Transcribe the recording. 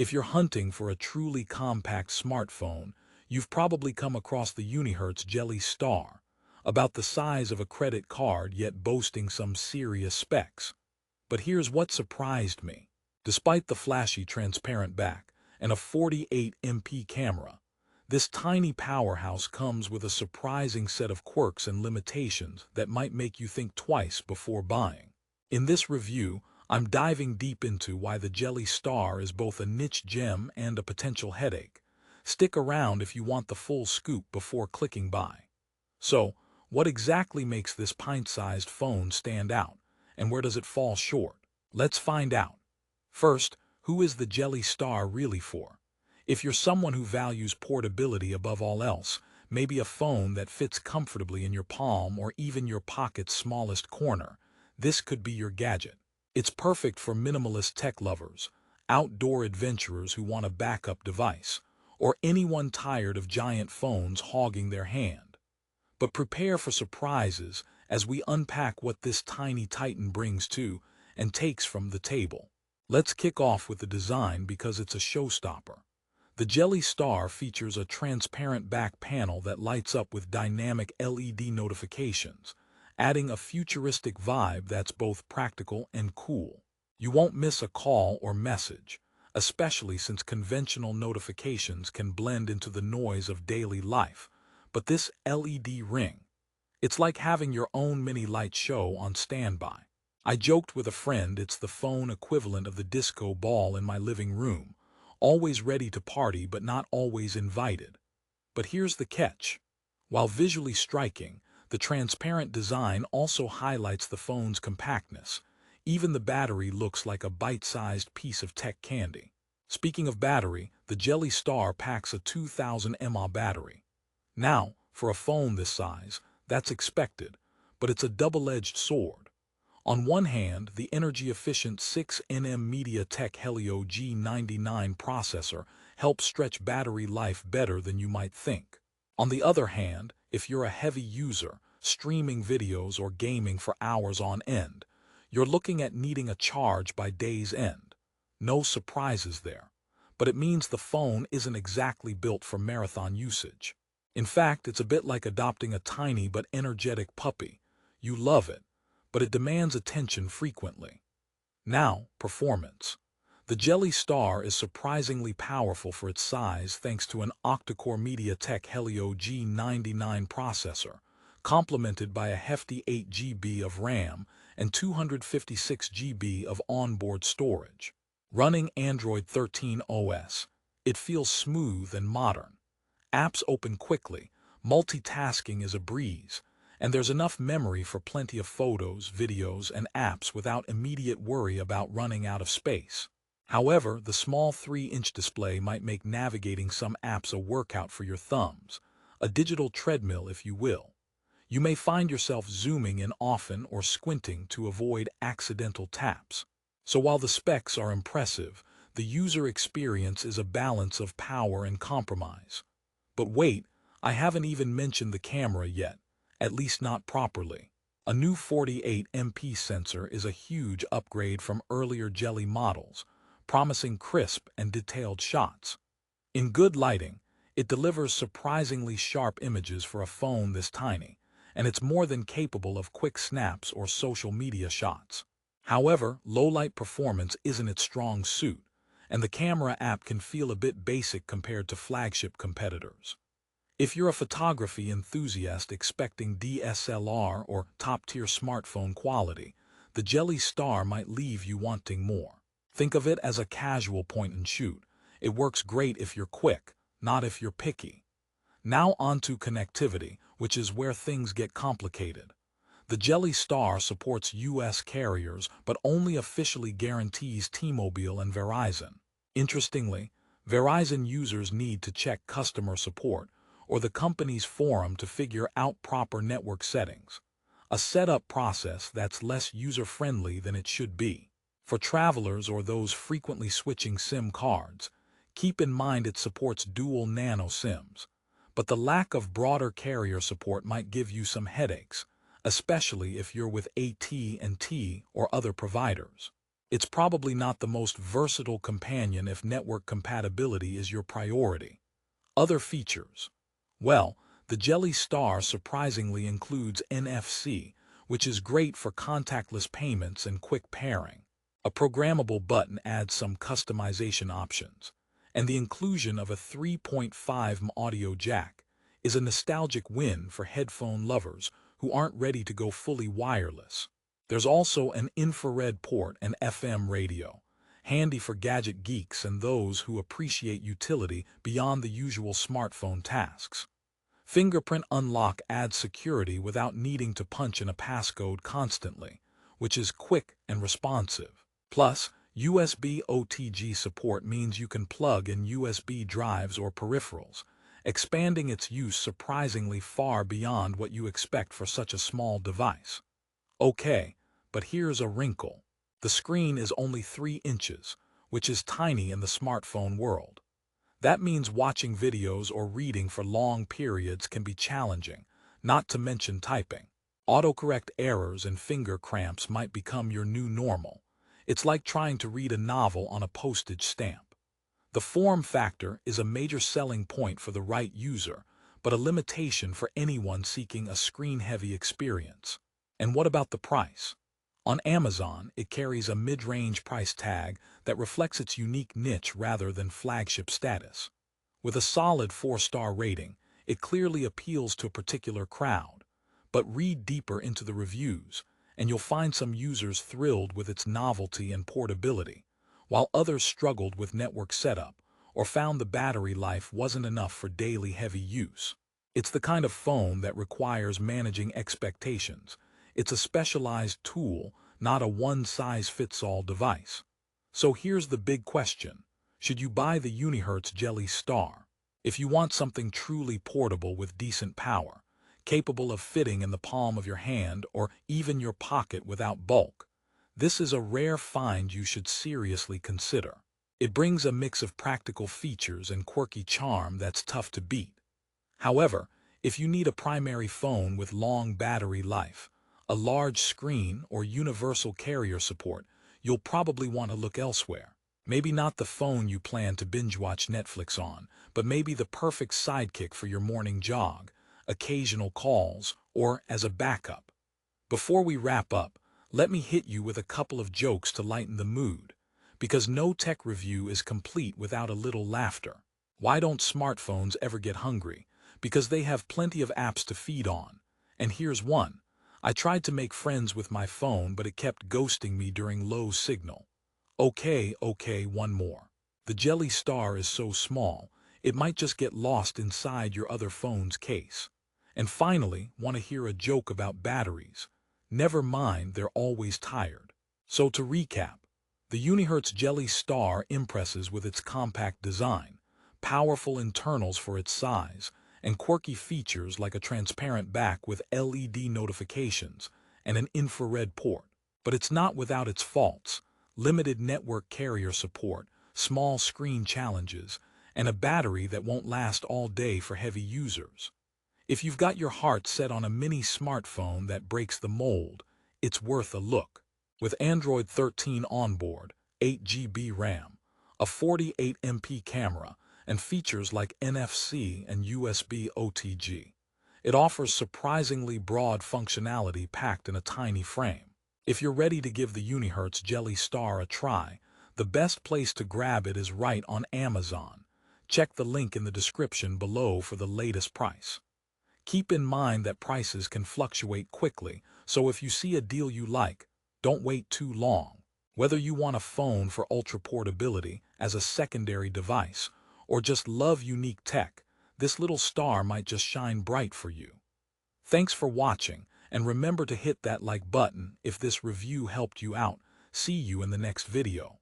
If you're hunting for a truly compact smartphone, you've probably come across the Unihertz Jelly Star, about the size of a credit card yet boasting some serious specs. But here's what surprised me. Despite the flashy transparent back and a 48MP camera, this tiny powerhouse comes with a surprising set of quirks and limitations that might make you think twice before buying. In this review, I'm diving deep into why the Jelly Star is both a niche gem and a potential headache. Stick around if you want the full scoop before clicking buy. So, what exactly makes this pint-sized phone stand out, and where does it fall short? Let's find out. First, who is the Jelly Star really for? If you're someone who values portability above all else, maybe a phone that fits comfortably in your palm or even your pocket's smallest corner, this could be your gadget. It's perfect for minimalist tech lovers, outdoor adventurers who want a backup device, or anyone tired of giant phones hogging their hand. But prepare for surprises as we unpack what this tiny titan brings to and takes from the table. Let's kick off with the design because it's a showstopper. The Jelly Star features a transparent back panel that lights up with dynamic LED notifications, adding a futuristic vibe that's both practical and cool. You won't miss a call or message, especially since conventional notifications can blend into the noise of daily life. But this LED ring, it's like having your own mini light show on standby. I joked with a friend it's the phone equivalent of the disco ball in my living room, always ready to party but not always invited. But here's the catch. While visually striking, the transparent design also highlights the phone's compactness. Even the battery looks like a bite-sized piece of tech candy. Speaking of battery, the Jelly Star packs a 2000 mAh battery. Now, for a phone this size, that's expected, but it's a double-edged sword. On one hand, the energy-efficient 6nm MediaTek Helio G99 processor helps stretch battery life better than you might think. On the other hand, if you're a heavy user, streaming videos or gaming for hours on end, you're looking at needing a charge by day's end. No surprises there, but it means the phone isn't exactly built for marathon usage. In fact, it's a bit like adopting a tiny but energetic puppy. You love it, but it demands attention frequently. Now, performance. The Jelly Star is surprisingly powerful for its size thanks to an octa-core MediaTek Helio G99 processor, complemented by a hefty 8GB of RAM and 256GB of onboard storage. Running Android 13 OS, it feels smooth and modern. Apps open quickly, multitasking is a breeze, and there's enough memory for plenty of photos, videos, and apps without immediate worry about running out of space. However, the small 3-inch display might make navigating some apps a workout for your thumbs, a digital treadmill if you will. You may find yourself zooming in often or squinting to avoid accidental taps. So while the specs are impressive, the user experience is a balance of power and compromise. But wait, I haven't even mentioned the camera yet, at least not properly. A new 48MP sensor is a huge upgrade from earlier Jelly models, promising crisp and detailed shots. In good lighting, it delivers surprisingly sharp images for a phone this tiny, and it's more than capable of quick snaps or social media shots. However, low-light performance isn't its strong suit, and the camera app can feel a bit basic compared to flagship competitors. If you're a photography enthusiast expecting DSLR or top-tier smartphone quality, the Jelly Star might leave you wanting more. Think of it as a casual point-and-shoot. It works great if you're quick, not if you're picky. Now onto connectivity, which is where things get complicated. The Jelly Star supports US carriers but only officially guarantees T-Mobile and Verizon. Interestingly, Verizon users need to check customer support or the company's forum to figure out proper network settings, a setup process that's less user-friendly than it should be. For travelers or those frequently switching SIM cards, keep in mind it supports dual nano SIMs, but the lack of broader carrier support might give you some headaches, especially if you're with AT&T or other providers. It's probably not the most versatile companion if network compatibility is your priority. Other features. Well, the Jelly Star surprisingly includes NFC, which is great for contactless payments and quick pairing. A programmable button adds some customization options, and the inclusion of a 3.5 audio jack is a nostalgic win for headphone lovers who aren't ready to go fully wireless. There's also an infrared port and FM radio, handy for gadget geeks and those who appreciate utility beyond the usual smartphone tasks. Fingerprint unlock adds security without needing to punch in a passcode constantly, which is quick and responsive. Plus, USB OTG support means you can plug in USB drives or peripherals, expanding its use surprisingly far beyond what you expect for such a small device. Okay, but here's a wrinkle. The screen is only 3 inches, which is tiny in the smartphone world. That means watching videos or reading for long periods can be challenging, not to mention typing. Autocorrect errors and finger cramps might become your new normal. It's like trying to read a novel on a postage stamp. The form factor is a major selling point for the right user, but a limitation for anyone seeking a screen-heavy experience. And what about the price? On Amazon, it carries a mid-range price tag that reflects its unique niche rather than flagship status. With a solid 4-star rating, it clearly appeals to a particular crowd. But read deeper into the reviews, and you'll find some users thrilled with its novelty and portability, while others struggled with network setup or found the battery life wasn't enough for daily heavy use. It's the kind of phone that requires managing expectations. It's a specialized tool, not a one-size-fits-all device. So here's the big question. Should you buy the Unihertz Jelly Star? If you want something truly portable with decent power, capable of fitting in the palm of your hand or even your pocket without bulk, this is a rare find you should seriously consider. It brings a mix of practical features and quirky charm that's tough to beat. However, if you need a primary phone with long battery life, a large screen, or universal carrier support, you'll probably want to look elsewhere. Maybe not the phone you plan to binge-watch Netflix on, but maybe the perfect sidekick for your morning jog, occasional calls, or as a backup. Before we wrap up, let me hit you with a couple of jokes to lighten the mood, because no tech review is complete without a little laughter. Why don't smartphones ever get hungry? Because they have plenty of apps to feed on. And here's one. I tried to make friends with my phone, but it kept ghosting me during low signal. Okay, one more. The Jelly Star is so small, it might just get lost inside your other phone's case. And finally, want to hear a joke about batteries? Never mind, they're always tired. So to recap, the Unihertz Jelly Star impresses with its compact design, powerful internals for its size, and quirky features like a transparent back with LED notifications and an infrared port. But it's not without its faults: limited network carrier support, small screen challenges, and a battery that won't last all day for heavy users. If you've got your heart set on a mini smartphone that breaks the mold, it's worth a look. With Android 13 onboard, 8 GB RAM, a 48 MP camera, and features like NFC and USB OTG, it offers surprisingly broad functionality packed in a tiny frame. If you're ready to give the Unihertz Jelly Star a try, the best place to grab it is right on Amazon. Check the link in the description below for the latest price. Keep in mind that prices can fluctuate quickly, so if you see a deal you like, don't wait too long. Whether you want a phone for ultra portability as a secondary device, or just love unique tech, this little star might just shine bright for you. Thanks for watching, and remember to hit that like button if this review helped you out. See you in the next video.